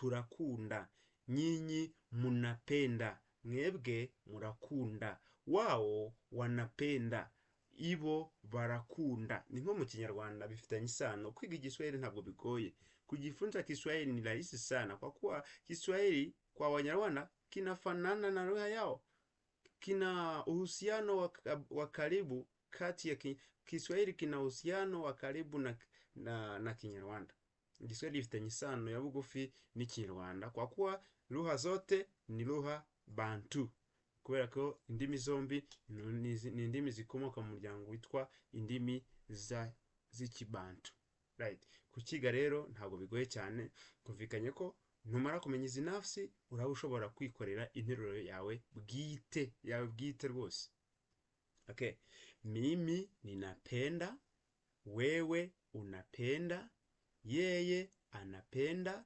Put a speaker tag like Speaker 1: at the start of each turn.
Speaker 1: turakunda, nyinyi munapenda, mwebwe murakunda, wao wanapenda, ibo barakunda. Ni nko mu Kinyarwanda bifitanye isano. Kwiga Kiswahili ntabwo bigoye. Kujifunza Kiswahili ni rahisi sana, kwa kuwa Kiswahili kwa Wanyarwanda kinafanana na lugha yao. Kina uhusiano wa karibu kati ya Kiswahili kina uhusiano wa karibu na Kinyarwanda. Kiswahili gifitanye isano ya bugufi n'Ikinyarwanda, kwa kuwa lugha zote ni lugha bantu, kubera ko indimi zombi ni indimi zikomoka mu muryango witwa indimi z'ikibantu, right? Kukiga rero ntabwo bigoye cyane. Kumvikanye ko numara kumenya izi nafsi uraba ushobora kwikorera interuro yawe bwite rwose. Okay, mimi ninapenda, wewe unapenda, yeye anapenda,